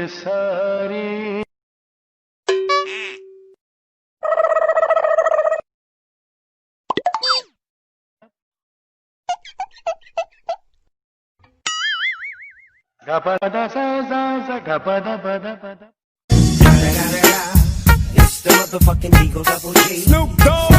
सारी गपदा सा सा सा गपदा पदा पदा It's the motherfucking Eagle Double G. Snoop Dogg.